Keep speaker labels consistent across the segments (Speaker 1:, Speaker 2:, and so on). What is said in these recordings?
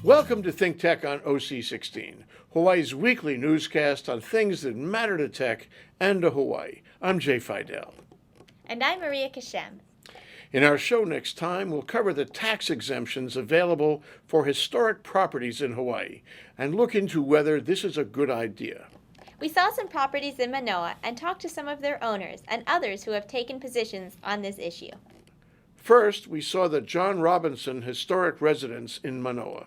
Speaker 1: Welcome to ThinkTech on OC16, Hawaii's weekly newscast on things that matter to tech and to Hawaii. I'm Jay Fidell.
Speaker 2: And I'm Maria Kashem.
Speaker 1: In our show next time, we'll cover the tax exemptions available for historic properties in Hawaii and look into whether this is a good idea.
Speaker 2: We saw some properties in Manoa and talked to some of their owners and others who have taken positions on this issue.
Speaker 1: First, we saw the John Robinson Historic Residence in Manoa.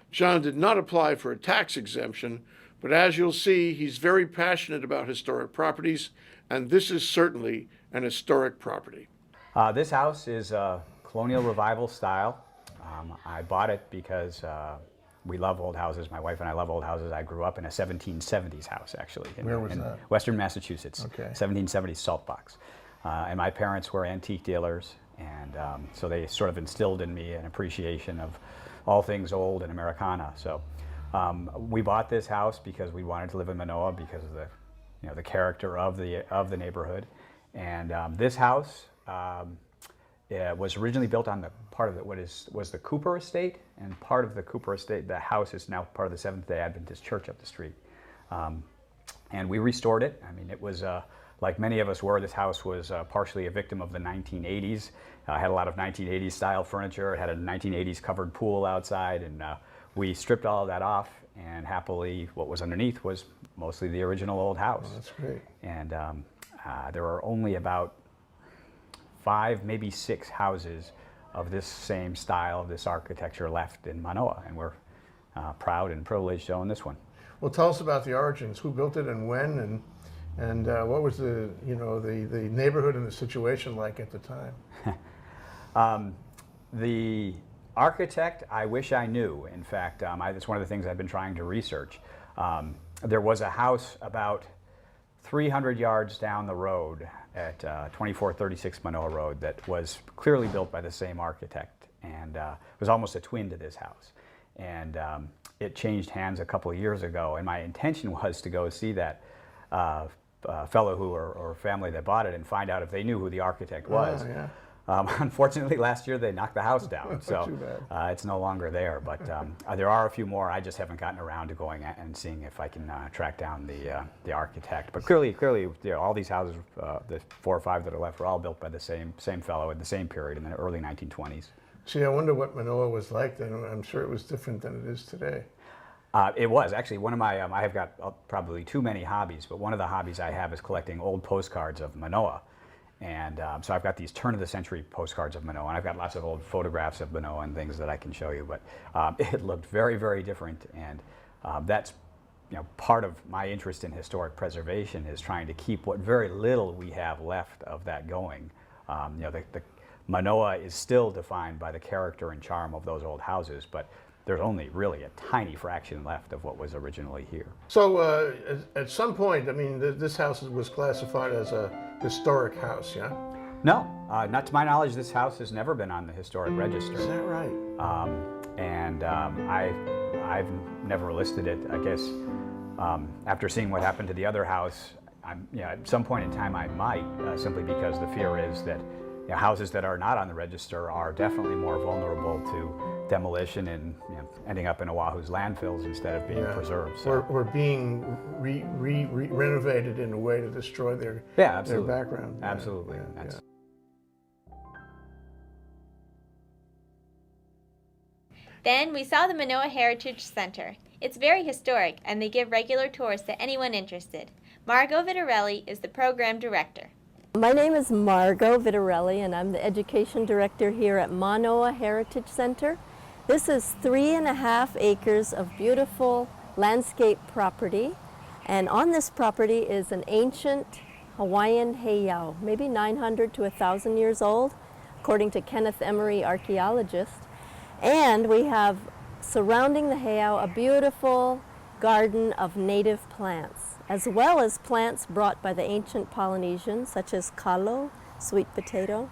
Speaker 1: John did not apply for a tax exemption, but as you'll see, he's very passionate about historic properties, and this is certainly an historic property.
Speaker 3: This house is colonial revival style. I bought it because we love old houses. My wife and I love old houses. I grew up in a 1770s house, actually.
Speaker 1: Where was that?
Speaker 3: Western Massachusetts,
Speaker 1: okay.
Speaker 3: 1770s salt box. And my parents were antique dealers, and so they sort of instilled in me an appreciation of all things old and Americana. So we bought this house because we wanted to live in Manoa because of the character of the neighborhood. And this house was originally built on the part of was the Cooper Estate, and part of the Cooper Estate, the house is now part of the Seventh-day Adventist Church up the street. And we restored it. I mean, it was like many of us were. This house was partially a victim of the 1980s. Had a lot of 1980s style furniture. It had a 1980s covered pool outside, and we stripped all of that off, and happily what was underneath was mostly the original old house.
Speaker 1: Oh, that's great.
Speaker 3: And there are only about 5, maybe 6 houses of this same style, this architecture left in Manoa, and we're proud and privileged to own this one.
Speaker 1: Well, tell us about the origins. Who built it and when, and what was the neighborhood and the situation like at the time?
Speaker 3: The architect, I wish I knew. In fact, it's one of the things I've been trying to research. There was a house about 300 yards down the road at 2436 Manoa Road that was clearly built by the same architect, and was almost a twin to this house. And it changed hands a couple of years ago, and my intention was to go see that fellow or family that bought it and find out if they knew who the architect was.
Speaker 1: Oh, yeah.
Speaker 3: Unfortunately, last year they knocked the house down, so
Speaker 1: Too bad.
Speaker 3: it's no longer there. But there are a few more. I just haven't gotten around to going and seeing if I can track down the architect. But clearly, all these houses, the 4 or 5 that are left, were all built by the same fellow in the same period in the early 1920s.
Speaker 1: See, I wonder what Manoa was like then. I'm sure it was different than it is today.
Speaker 3: It was actually one of my. I have got probably too many hobbies, but one of the hobbies I have is collecting old postcards of Manoa. And so I've got these turn-of-the-century postcards of Manoa, and I've got lots of old photographs of Manoa and things that I can show you. But it looked very, very different, and that's part of my interest in historic preservation is trying to keep what very little we have left of that going. The Manoa is still defined by the character and charm of those old houses, but there's only really a tiny fraction left of what was originally here.
Speaker 1: So at some point, I mean, this house was classified as a historic house, yeah?
Speaker 3: No, not to my knowledge. This house has never been on the historic register.
Speaker 1: Is that right?
Speaker 3: I've never listed it. I guess after seeing what happened to the other house, at some point in time I might, simply because the fear is that houses that are not on the register are definitely more vulnerable to demolition and ending up in Oahu's landfills instead of being preserved. So.
Speaker 1: Or being renovated in a way to destroy their background.
Speaker 3: Absolutely.
Speaker 1: Yeah.
Speaker 2: Then we saw the Manoa Heritage Center. It's very historic, and they give regular tours to anyone interested. Margo Vitarelli is the program director.
Speaker 4: My name is Margo Vitarelli, and I'm the education director here at Manoa Heritage Center. This is 3.5 acres of beautiful landscape property, and on this property is an ancient Hawaiian heiau, maybe 900 to 1,000 years old, according to Kenneth Emery, archaeologist. And we have surrounding the heiau a beautiful garden of native plants, as well as plants brought by the ancient Polynesians, such as kalo, sweet potato.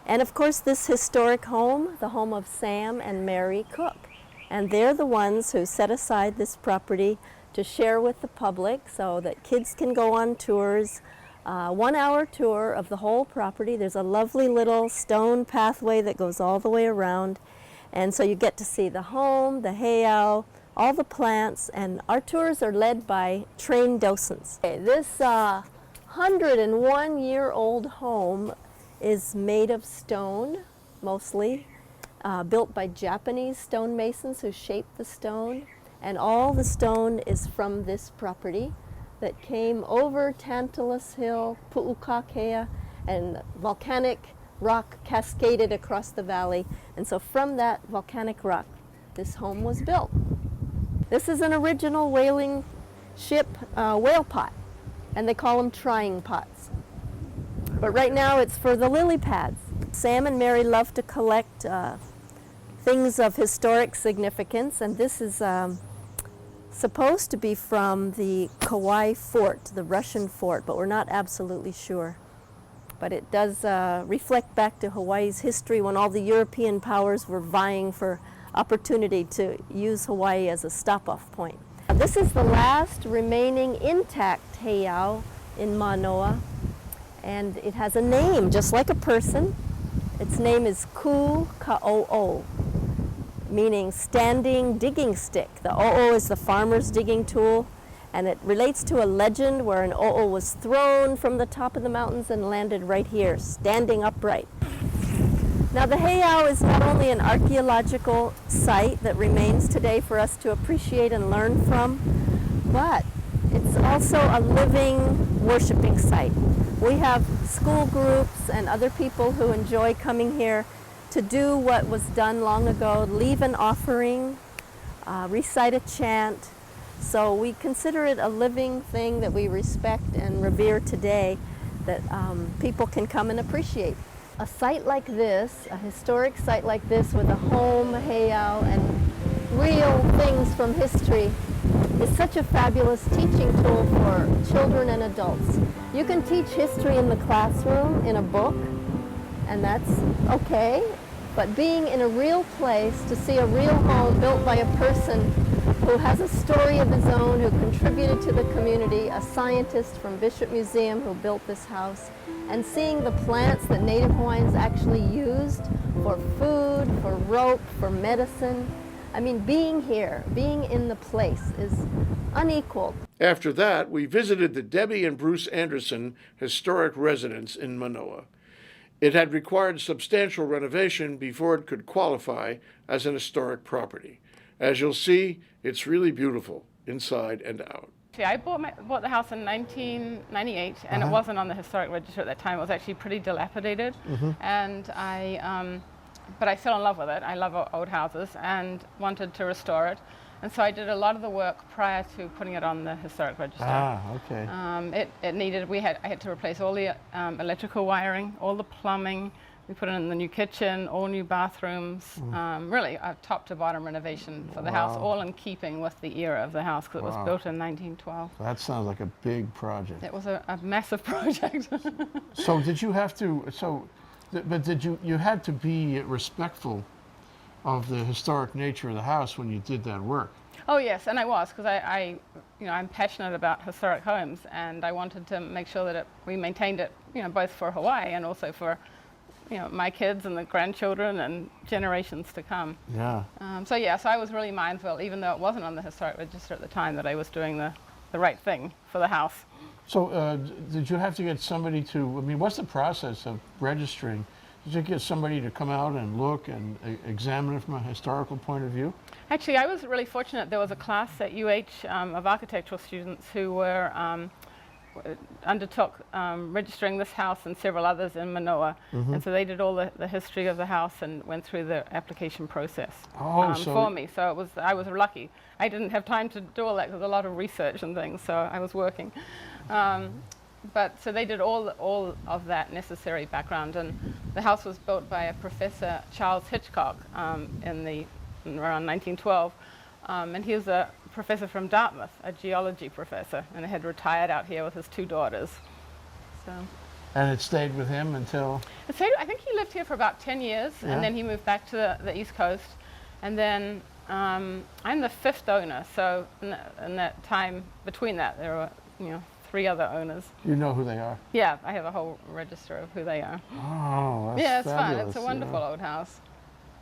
Speaker 4: And of course, this historic home, the home of Sam and Mary Cook. And they're the ones who set aside this property to share with the public so that kids can go on tours, 1-hour tour of the whole property. There's a lovely little stone pathway that goes all the way around. And so you get to see the home, the heiau, all the plants, and our tours are led by trained docents. Okay, this 101-year-old home is made of stone, mostly, built by Japanese stonemasons who shaped the stone. And all the stone is from this property that came over Tantalus Hill, Pu'ukakea, and volcanic rock cascaded across the valley. And so from that volcanic rock, this home was built. This is an original whaling ship whale pot, and they call them trying pots. But right now it's for the lily pads. Sam and Mary love to collect things of historic significance, and this is supposed to be from the Kauai fort, the Russian fort, but we're not absolutely sure. But it does reflect back to Hawaii's history when all the European powers were vying for opportunity to use Hawaii as a stop-off point. This is the last remaining intact heiau in Manoa, and it has a name, just like a person. Its name is Ku Ka'o'o, meaning standing digging stick. The o'o is the farmer's digging tool, and it relates to a legend where an o'o was thrown from the top of the mountains and landed right here, standing upright. Now the heiau is not only an archaeological site that remains today for us to appreciate and learn from, but it's also a living worshiping site. We have school groups and other people who enjoy coming here to do what was done long ago, leave an offering, recite a chant. So we consider it a living thing that we respect and revere today, that people can come and appreciate. A site like this, a historic site like this with a home, heiau, and real things from history is such a fabulous teaching tool for children and adults. You can teach history in the classroom, in a book, and that's okay, but being in a real place, to see a real home built by a person who has a story of his own, who contributed to the community, a scientist from Bishop Museum who built this house, and seeing the plants that Native Hawaiians actually used for food, for rope, for medicine. I mean, being here, being in the place is unequaled.
Speaker 1: After that, we visited the Debbie and Bruce Anderson Historic Residence in Manoa. It had required substantial renovation before it could qualify as an historic property. As you'll see, it's really beautiful, inside and out.
Speaker 5: I bought the house in 1998, and it wasn't on the historic register at that time. It was actually pretty dilapidated, and but I fell in love with it. I love old houses and wanted to restore it, and so I did a lot of the work prior to putting it on the historic register.
Speaker 1: Okay.
Speaker 5: I had to replace all the electrical wiring, all the plumbing. We put in the new kitchen, all new bathrooms, really a top to bottom renovation for the house, all in keeping with the era of the house, because it was built in 1912.
Speaker 1: That sounds like a big project.
Speaker 5: It was a massive project.
Speaker 1: So did you have to, you had to be respectful of the historic nature of the house when you did that work?
Speaker 5: Oh yes, and I was, because I'm passionate about historic homes, and I wanted to make sure that we maintained it, both for Hawaii and also for my kids and the grandchildren and generations to come.
Speaker 1: Yeah.
Speaker 5: So I was really mindful, even though it wasn't on the historic register at the time, that I was doing the right thing for the house.
Speaker 1: So did you have to get somebody to, what's the process of registering? Did you get somebody to come out and look and examine it from a historical point of view?
Speaker 5: Actually, I was really fortunate. There was a class at UH of architectural students who were undertook registering this house and several others in Manoa, and so they did all the history of the house and went through the application process for me. So I was lucky. I didn't have time to do all that because a lot of research and things, so I was working. But so they did all of that necessary background, and the house was built by a Professor Charles Hitchcock around 1912, and he was a professor from Dartmouth, a geology professor, and had retired out here with his two daughters. So.
Speaker 1: And it stayed with him until?
Speaker 5: I think he lived here for about 10 years, and then he moved back to the East Coast. And then I'm the fifth owner, so in that time between that, there were 3 other owners.
Speaker 1: You know who they are?
Speaker 5: Yeah, I have a whole register of who they are.
Speaker 1: Oh, that's
Speaker 5: yeah, it's
Speaker 1: fabulous.
Speaker 5: fun. It's a wonderful old house.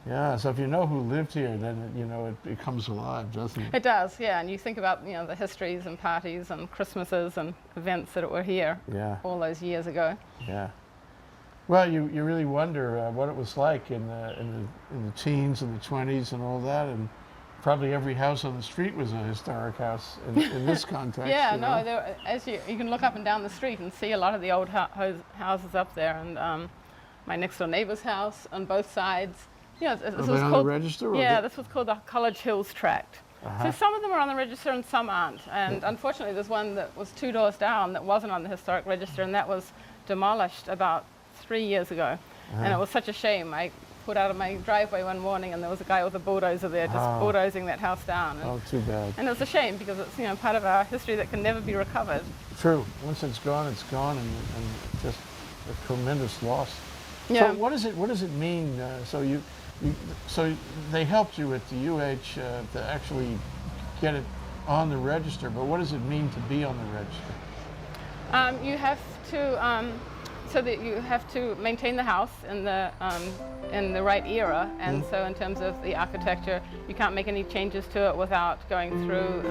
Speaker 1: Yeah, so if you know who lived here, then you know it comes alive, doesn't it?
Speaker 5: It does, yeah. And you think about, you know, the histories and parties and Christmases and events that were here
Speaker 1: Yeah,
Speaker 5: all those years ago.
Speaker 1: yeah. Well, you really wonder what it was like in the teens and the 20s and all that, and probably every house on the street was a historic house in this context.
Speaker 5: Yeah,
Speaker 1: you
Speaker 5: no,
Speaker 1: know?
Speaker 5: there, as you can look up and down the street and see a lot of the old houses up there, and my next door neighbor's house on both sides. You know, this
Speaker 1: Are
Speaker 5: was
Speaker 1: they on the
Speaker 5: called,
Speaker 1: register? Or
Speaker 5: yeah, this was called the College Hills Tract.
Speaker 1: Uh-huh.
Speaker 5: So some of them are on the register and some aren't. And unfortunately, there's one that was 2 doors down that wasn't on the historic register, and that was demolished about 3 years ago. And it was such a shame. I put out of my driveway one morning, and there was a guy with a bulldozer there just bulldozing that house down. And,
Speaker 1: Oh, too bad.
Speaker 5: and it's a shame because it's, you know, part of our history that can never be recovered.
Speaker 1: True. Once it's gone, and just a tremendous loss.
Speaker 5: Yeah.
Speaker 1: So what does it mean? So they helped you at the UH to actually get it on the register, but what does it mean to be on the register?
Speaker 5: You have to, so that you have to maintain the house in the right era, and so in terms of the architecture, you can't make any changes to it without going through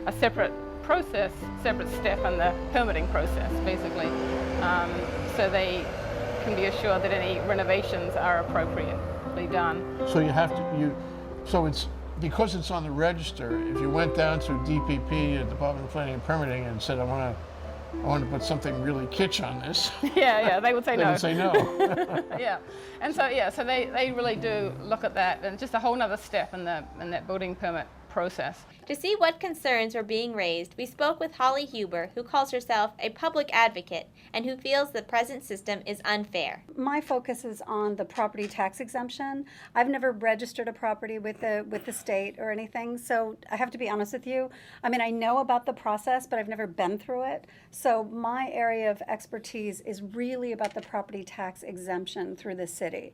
Speaker 5: a separate process, separate step in the permitting process, basically. So they can be assured that any renovations are appropriately done.
Speaker 1: So you have to so it's because it's on the register. If you went down to DPP, Department of Planning and Permitting, and said, I want to put something really kitsch on this,
Speaker 5: Yeah, they would say
Speaker 1: they
Speaker 5: no.
Speaker 1: would say no.
Speaker 5: Yeah, and so they really do look at that, and just a whole other step in that building permit process.
Speaker 2: To see what concerns were being raised, we spoke with Holly Huber, who calls herself a public advocate and who feels the present system is unfair.
Speaker 6: My focus is on the property tax exemption. I've never registered a property with the state or anything, so I have to be honest with you. I mean, I know about the process, but I've never been through it. So my area of expertise is really about the property tax exemption through the city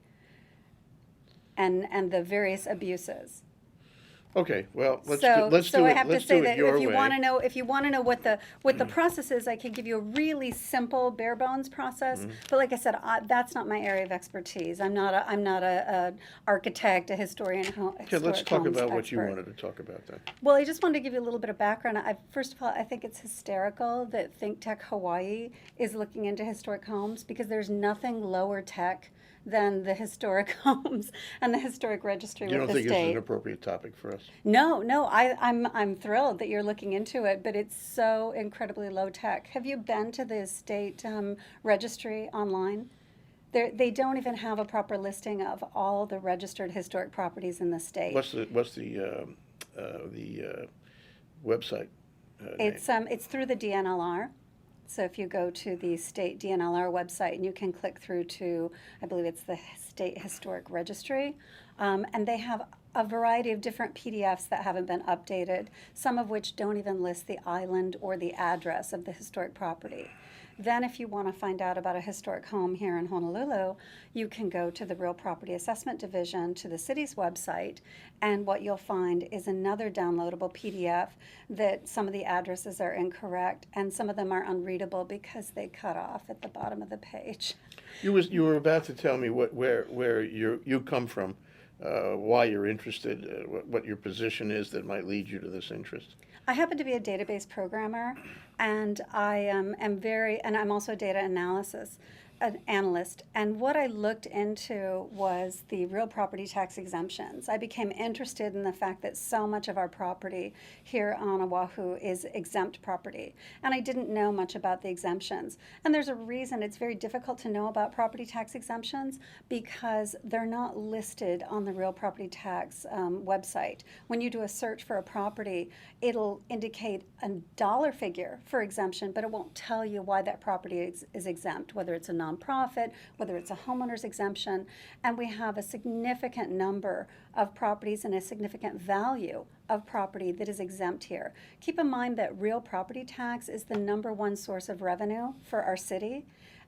Speaker 6: and the various abuses.
Speaker 1: Okay, well, let's
Speaker 6: So
Speaker 1: do
Speaker 6: I
Speaker 1: it.
Speaker 6: have
Speaker 1: Let's
Speaker 6: to say
Speaker 1: do it
Speaker 6: that
Speaker 1: your
Speaker 6: if you
Speaker 1: way.
Speaker 6: want to know what the process is, I can give you a really simple, bare bones process. But like I said, that's not my area of expertise. I'm not a architect, a historian.
Speaker 1: Okay, let's talk about what you wanted to talk about then.
Speaker 6: Well, I just wanted to give you a little bit of background. First of all, I think it's hysterical that ThinkTech Hawaii is looking into historic homes, because there's nothing lower tech than the historic homes and the historic registry
Speaker 1: You
Speaker 6: with
Speaker 1: don't
Speaker 6: the
Speaker 1: think
Speaker 6: state.
Speaker 1: this is an appropriate topic for us?
Speaker 6: No, I'm thrilled that you're looking into it, but it's so incredibly low tech. Have you been to the state registry online? They don't even have a proper listing of all the registered historic properties in the state.
Speaker 1: What's the website?
Speaker 6: It's through the DNLR. So if you go to the state DNLR website, and you can click through to, I believe it's the State Historic Registry, and they have a variety of different PDFs that haven't been updated, some of which don't even list the island or the address of the historic property. Then if you want to find out about a historic home here in Honolulu, you can go to the Real Property Assessment Division, to the city's website, and what you'll find is another downloadable PDF that some of the addresses are incorrect and some of them are unreadable because they cut off at the bottom of the page.
Speaker 1: You were about to tell me where you come from, why you're interested, what your position is that might lead you to this interest.
Speaker 6: I happen to be a database programmer, and I'm also a data analyst. And what I looked into was the real property tax exemptions. I became interested in the fact that so much of our property here on Oahu is exempt property. And I didn't know much about the exemptions. And there's a reason it's very difficult to know about property tax exemptions, because they're not listed on the real property tax website. When you do a search for a property, it'll indicate a dollar figure for exemption, but it won't tell you why that property is exempt, whether it's a nonprofit, whether it's a homeowner's exemption. And we have a significant number of properties and a significant value of property that is exempt here. Keep in mind that real property tax is the #1 source of revenue for our city.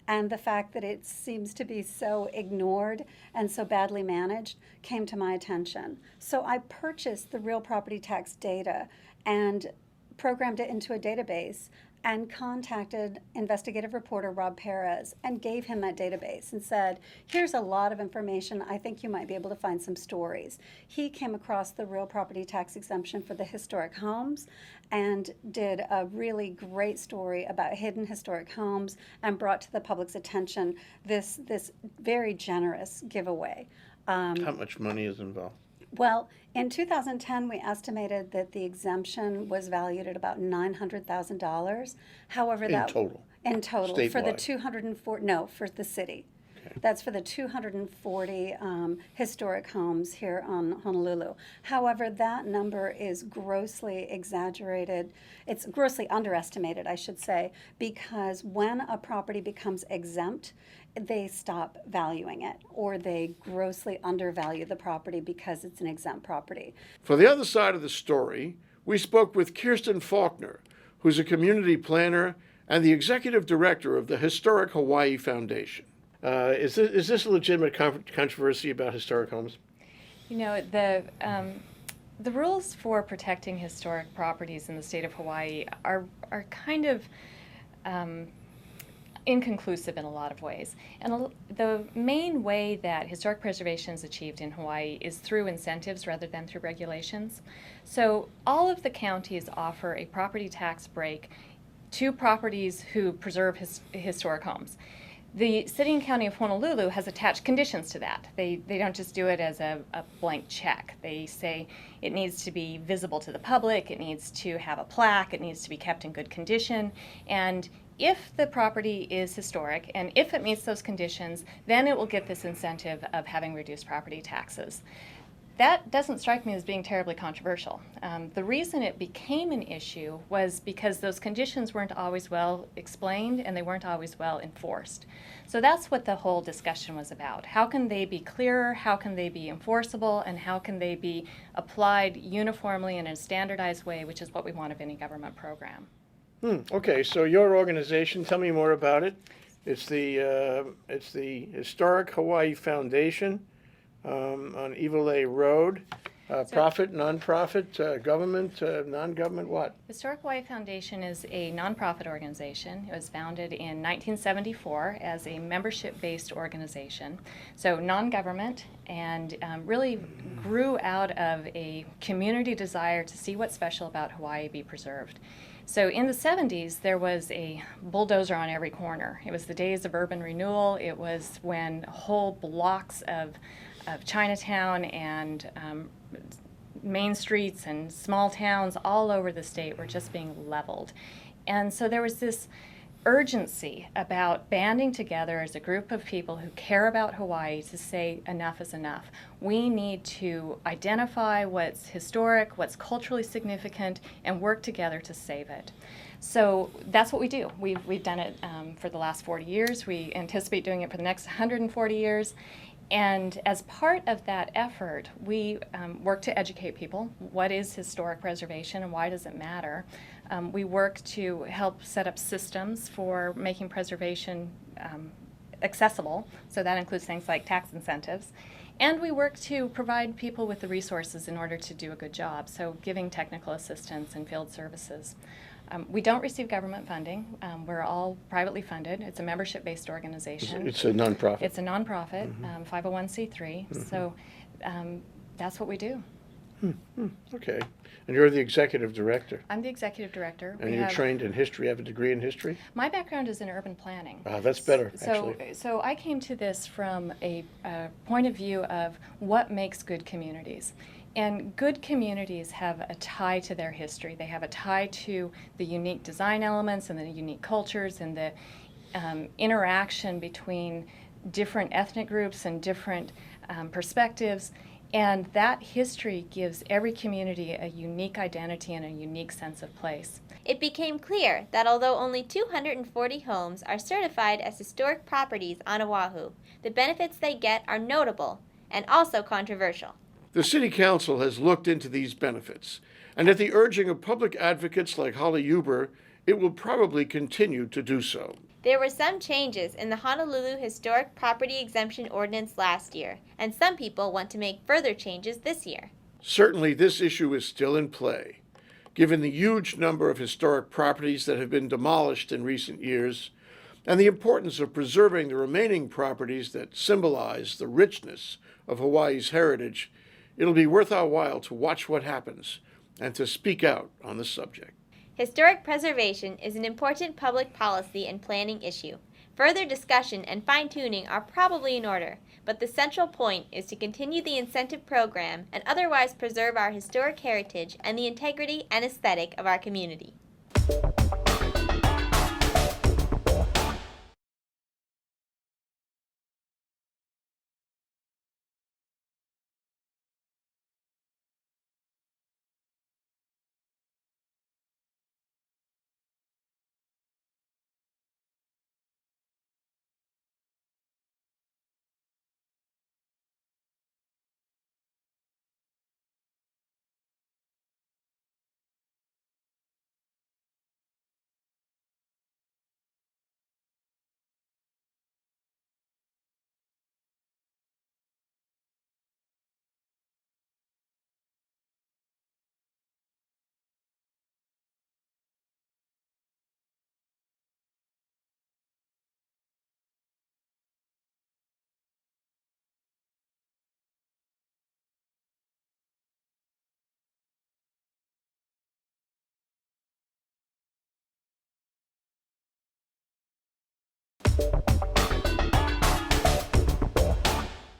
Speaker 6: And the fact that it seems to be so ignored and so badly managed came to my attention. So I purchased the real property tax data and programmed it into a database and contacted investigative reporter Rob Perez and gave him that database and said, here's a lot of information. I think you might be able to find some stories. He came across the real property tax exemption for the historic homes and did a really great story about hidden historic homes and brought to the public's attention this very generous giveaway.
Speaker 1: How much money is involved?
Speaker 6: Well, in 2010, we estimated that the exemption was valued at about $900,000. However,
Speaker 1: In total?
Speaker 6: In total, for the
Speaker 1: Statewide?
Speaker 6: 204, no, for the city. That's for the 240 historic homes here on Honolulu. However, that number is grossly exaggerated. It's grossly underestimated, I should say, because when a property becomes exempt, they stop valuing it, or they grossly undervalue the property because it's an exempt property.
Speaker 1: For the other side of the story, we spoke with Kirsten Faulkner, who's a community planner and the executive director of the Historic Hawaii Foundation. Is this a legitimate controversy about historic homes?
Speaker 7: You know, the rules for protecting historic properties in the state of Hawaii are kind of inconclusive in a lot of ways. And the main way that historic preservation is achieved in Hawaii is through incentives rather than through regulations. So all of the counties offer a property tax break to properties who preserve historic homes. The City and County of Honolulu has attached conditions to that. They don't just do it as a blank check. They say it needs to be visible to the public, it needs to have a plaque, it needs to be kept in good condition, and if the property is historic and if it meets those conditions, then it will get this incentive of having reduced property taxes. That doesn't strike me as being terribly controversial. The reason it became an issue was because those conditions weren't always well explained and they weren't always well enforced. So that's what the whole discussion was about. How can they be clearer, how can they be enforceable, and how can they be applied uniformly in a standardized way, which is what we want of any government program.
Speaker 1: Okay, so your organization, tell me more about it. It's the Historic Hawaii Foundation on Iwalei Road. Profit, nonprofit, government, non-government, what?
Speaker 7: Historic Hawaii Foundation is a nonprofit organization. It was founded in 1974 as a membership-based organization, so non-government, and really grew out of a community desire to see what's special about Hawaii be preserved. So in the 70s, there was a bulldozer on every corner. It was the days of urban renewal. It was when whole blocks of Chinatown and main streets and small towns all over the state were just being leveled. And so there was this urgency about banding together as a group of people who care about Hawaii to say enough is enough. We need to identify what's historic, what's culturally significant, and work together to save it. So that's what we do. We've done it for the last 40 years. We anticipate doing it for the next 140 years. And as part of that effort, we work to educate people. What is historic preservation and why does it matter? We work to help set up systems for making preservation accessible. So that includes things like tax incentives. And we work to provide people with the resources in order to do a good job. So giving technical assistance and field services. We don't receive government funding. We're all privately funded. It's a membership-based organization.
Speaker 1: It's a nonprofit.
Speaker 7: It's a nonprofit, 501c3. So that's what we do.
Speaker 1: Okay. And you're the executive director.
Speaker 7: I'm the executive director.
Speaker 1: And you're trained in history, have a degree in history?
Speaker 7: My background is in urban planning.
Speaker 1: That's better, actually.
Speaker 7: So I came to this from a point of view of what makes good communities. And good communities have a tie to their history. They have a tie to the unique design elements and the unique cultures and the interaction between different ethnic groups and different perspectives. And that history gives every community a unique identity and a unique sense of place.
Speaker 2: It became clear that although only 240 homes are certified as historic properties on Oahu, the benefits they get are notable and also controversial.
Speaker 1: The City Council has looked into these benefits, and at the urging of public advocates like Holly Huber, it will probably continue to do so.
Speaker 2: There were some changes in the Honolulu Historic Property Exemption Ordinance last year, and some people want to make further changes this year.
Speaker 1: Certainly, this issue is still in play. given the huge number of historic properties that have been demolished in recent years, and the importance of preserving the remaining properties that symbolize the richness of Hawaii's heritage, it'll be worth our while to watch what happens and to speak out on the subject.
Speaker 2: Historic preservation is an important public policy and planning issue. Further discussion and fine-tuning are probably in order, but the central point is to continue the incentive program and otherwise preserve our historic heritage and the integrity and aesthetic of our community.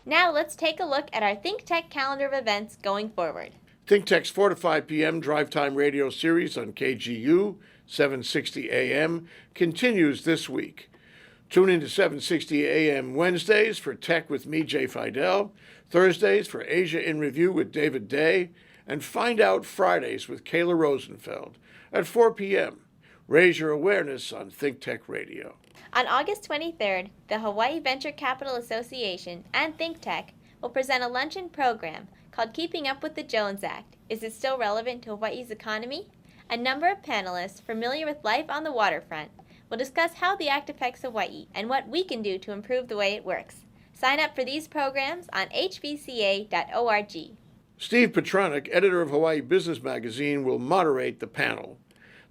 Speaker 2: Now let's take a look at our ThinkTech calendar of events going forward.
Speaker 1: ThinkTech's 4 to 5 p.m. drive time radio series on KGU 760 AM continues this week. Tune in to 760 AM Wednesdays for Tech with me, Jay Fidell, Thursdays for Asia in Review with David Day, and Find Out Fridays with Kayla Rosenfeld at 4 p.m. Raise your awareness on ThinkTech Radio.
Speaker 2: On August 23rd, the Hawaii Venture Capital Association and ThinkTech will present a luncheon program called Keeping Up with the Jones Act. Is it still relevant to Hawaii's economy? A number of panelists familiar with life on the waterfront will discuss how the act affects Hawaii and what we can do to improve the way it works. Sign up for these programs on hvca.org.
Speaker 1: Steve Petronic, editor of Hawaii Business Magazine, will moderate the panel.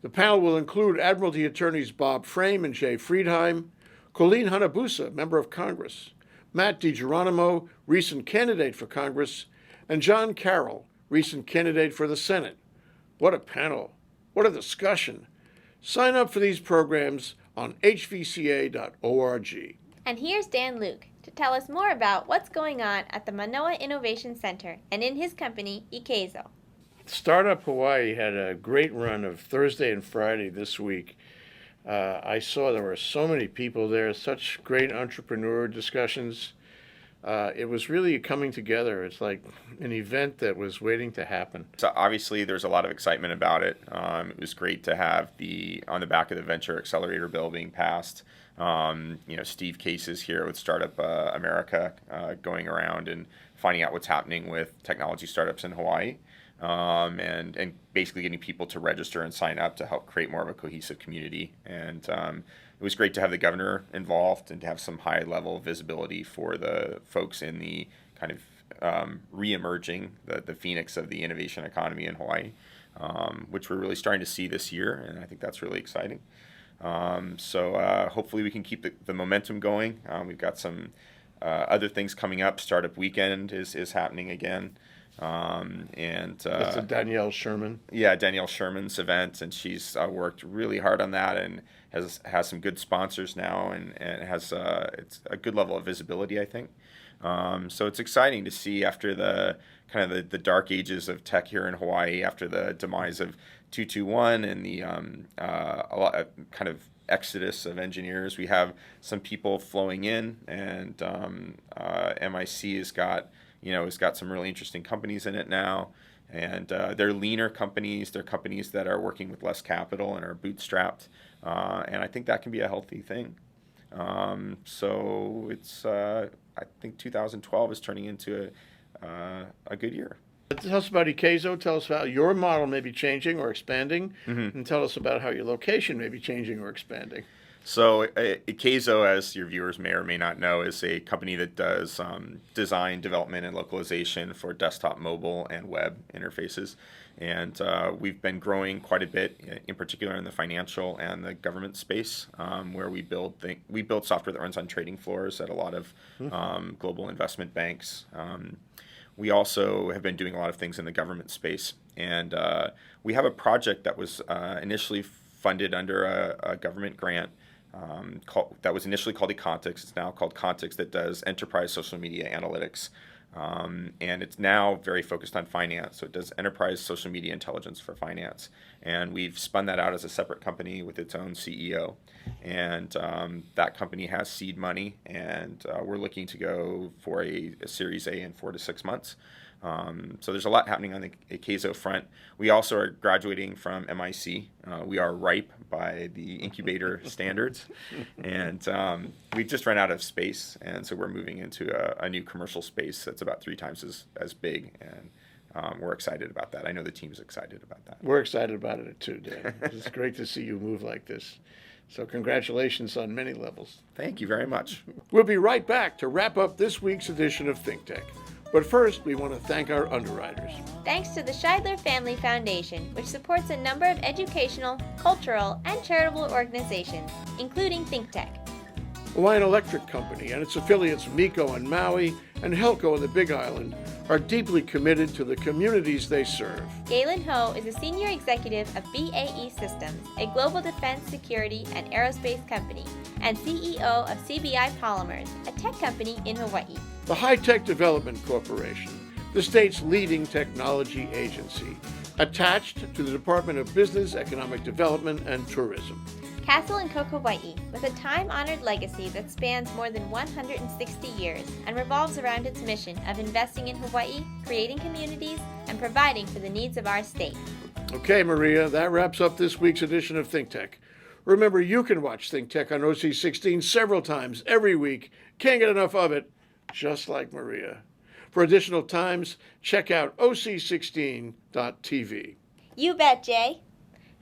Speaker 1: The panel will include Admiralty attorneys Bob Frame and Jay Friedheim, Colleen Hanabusa, member of Congress, Matt DiGeronimo, recent candidate for Congress, and John Carroll, recent candidate for the Senate. What a panel. What a discussion. Sign up for these programs on hvca.org.
Speaker 2: And here's Dan Luke to tell us more about what's going on at the Manoa Innovation Center and in his company, Ikezo.
Speaker 1: Startup Hawaii had a great run of Thursday and Friday this week. I saw there were so many people there, such great entrepreneur discussions. It was really coming together. It's like an event that was waiting to happen.
Speaker 8: So obviously there's a lot of excitement about it. It was great to have on the back of the Venture Accelerator bill being passed. Steve Cases here with Startup America going around and finding out what's happening with technology startups in Hawaii. And basically getting people to register and sign up to help create more of a cohesive community. And it was great to have the governor involved and to have some high-level visibility for the folks in the kind of re-emerging, the phoenix of the innovation economy in Hawaii, which we're really starting to see this year, and I think that's really exciting. So hopefully we can keep the momentum going. We've got some other things coming up. Startup Weekend is happening again.
Speaker 1: That's a Danielle Sherman.
Speaker 8: Yeah, Danielle Sherman's event, and she's worked really hard on that and has some good sponsors now, and has it's a good level of visibility, I think. So it's exciting to see after the kind of the dark ages of tech here in Hawaii, after the demise of 221 and the a lot of kind of exodus of engineers. We have some people flowing in, and MIC has got some really interesting companies in it now, and they're leaner companies. They're companies that are working with less capital and are bootstrapped, and I think that can be a healthy thing. So it's I think 2012 is turning into a good year.
Speaker 1: Tell us about Ikezo. Tell us about your model may be changing or expanding, and tell us about how your location may be changing or expanding.
Speaker 8: So Ikezo, as your viewers may or may not know, is a company that does design, development, and localization for desktop, mobile, and web interfaces. And we've been growing quite a bit, in particular in the financial and the government space, where we build software that runs on trading floors at a lot of global investment banks. We also have been doing a lot of things in the government space. And we have a project that was initially funded under a government grant that was initially called Econtics. It's now called Contix, that does enterprise social media analytics. And it's now very focused on finance. So it does enterprise social media intelligence for finance. And we've spun that out as a separate company with its own CEO. And that company has seed money, and we're looking to go for a Series A in 4 to 6 months. So there's a lot happening on the Ikezo front. We also are graduating from MIC. We are ripe by the incubator standards, and we've just run out of space, and so we're moving into a new commercial space that's about 3 times as big, and we're excited about that. I know the team's excited about that.
Speaker 1: We're excited about it too, Dan. It's great to see you move like this. So congratulations on many levels.
Speaker 8: Thank you very much.
Speaker 1: We'll be right back to wrap up this week's edition of ThinkTech. But first, we want to thank our underwriters.
Speaker 2: Thanks to the Scheidler Family Foundation, which supports a number of educational, cultural, and charitable organizations, including ThinkTech.
Speaker 1: Hawaiian Electric Company and its affiliates Miko and Maui and Helco in the Big Island are deeply committed to the communities they serve.
Speaker 2: Galen Ho is a senior executive of BAE Systems, a global defense, security, and aerospace company, and CEO of CBI Polymers, a tech company in Hawaii.
Speaker 1: The High-Tech Development Corporation, the state's leading technology agency, attached to the Department of Business, Economic Development, and Tourism.
Speaker 2: Castle & Coke Hawaii, with a time-honored legacy that spans more than 160 years and revolves around its mission of investing in Hawaii, creating communities, and providing for the needs of our state.
Speaker 1: Okay, Maria, that wraps up this week's edition of ThinkTech. Remember, you can watch ThinkTech on OC16 several times every week. Can't get enough of it, just like Maria. For additional times, check out OC16.tv.
Speaker 2: You bet, Jay.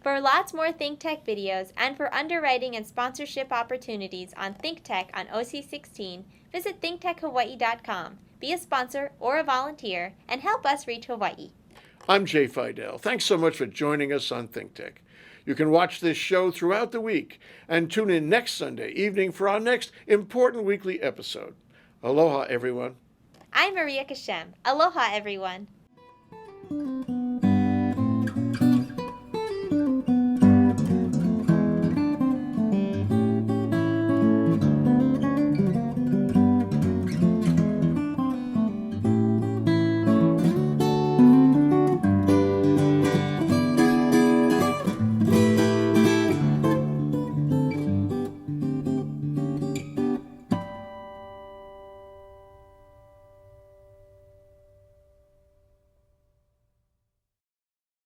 Speaker 2: For lots more ThinkTech videos and for underwriting and sponsorship opportunities on ThinkTech on OC16, visit thinktechhawaii.com. Be a sponsor or a volunteer and help us reach Hawaii.
Speaker 1: I'm Jay Fidell. Thanks so much for joining us on ThinkTech. You can watch this show throughout the week and tune in next Sunday evening for our next important weekly episode. Aloha, everyone.
Speaker 2: I'm Maria Kashem. Aloha, everyone.